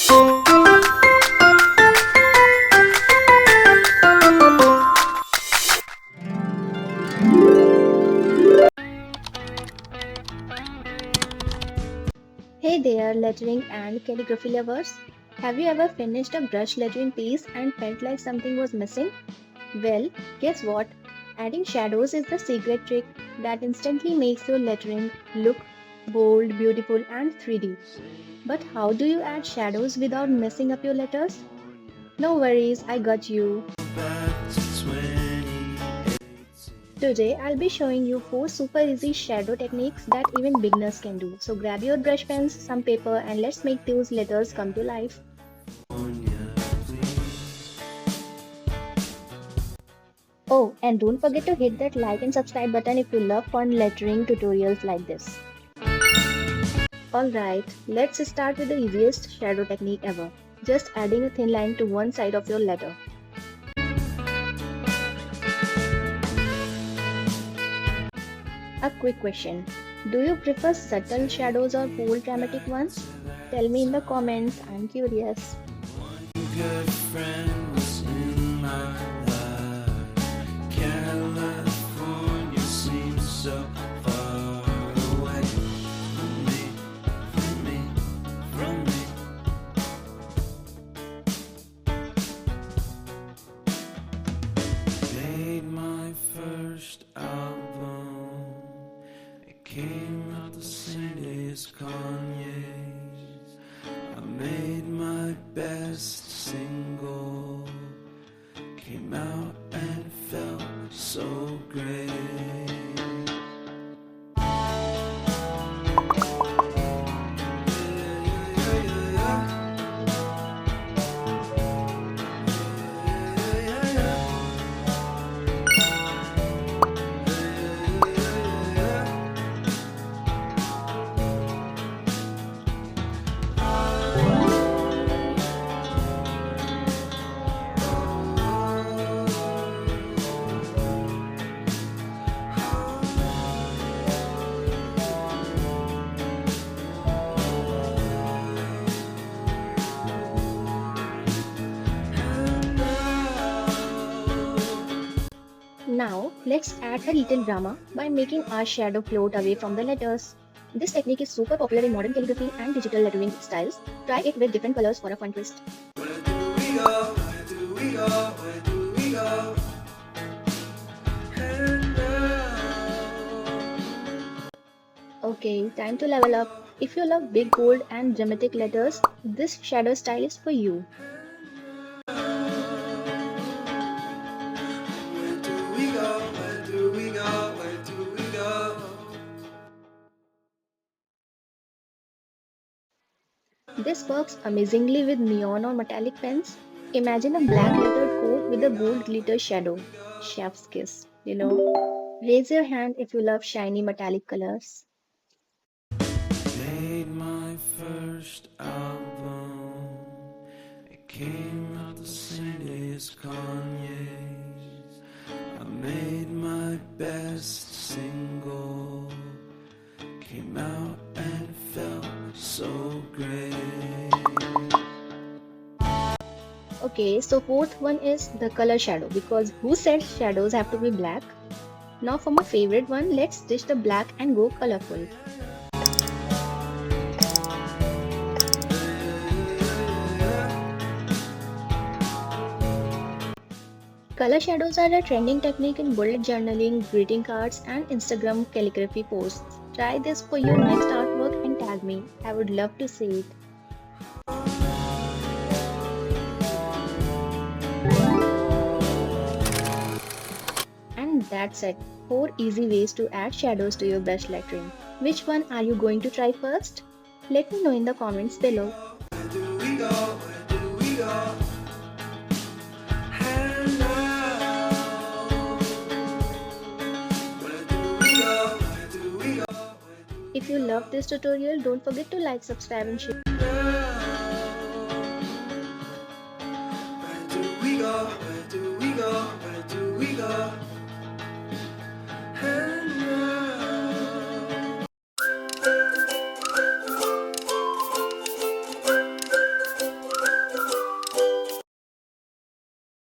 Hey there, lettering and calligraphy lovers. Have you ever finished a brush lettering piece and felt like something was missing? Well, guess what? Adding shadows is the secret trick that instantly makes your lettering look bold, beautiful, and 3D. But how do you add shadows without messing up your letters? No worries, I got you. Today, I'll be showing you 4 super easy shadow techniques that even beginners can do. So grab your brush pens, some paper, and let's make those letters come to life. Oh, and don't forget to hit that like and subscribe button if you love fun lettering tutorials like this. Alright, let's start with the easiest shadow technique ever. Just adding a thin line to one side of your letter. A quick question. Do you prefer subtle shadows or bold dramatic ones? Tell me in the comments, I'm curious. Good friend was in my life. California seems so far away from me, from me, from me. Made my first album. It came out the same day as Kanye's. I made my best single, came out and it felt so great. Now, let's add a little drama by making our shadow float away from the letters. This technique is super popular in modern calligraphy and digital lettering styles. Try it with different colors for a fun twist. Where do we go? Where do we go? Where do we go? And now. Okay, time to level up. If you love big, bold, and dramatic letters, this shadow style is for you. Where do we go? Where do we go? Where do we go? This works amazingly with neon or metallic pens. Imagine a black lettered coat with a gold glitter shadow. Chef's kiss, you know. Raise your hand if you love shiny metallic colors. Made my first album. It came out the same day as Kanye's. I made my best single. Came out and felt so great. Okay, so fourth one is the color shadow because who said shadows have to be black? Now for my favorite one, let's ditch the black and go colorful. Color shadows are a trending technique in bullet journaling, greeting cards, and Instagram calligraphy posts. Try this for your next artwork and tag me. I would love to see it. And that's it. 4 easy ways to add shadows to your brush lettering. Which one are you going to try first? Let me know in the comments below. Where do we go? Where do we go? And now. Where do we go? Where do we go? If you love this tutorial, don't forget to like, subscribe and share.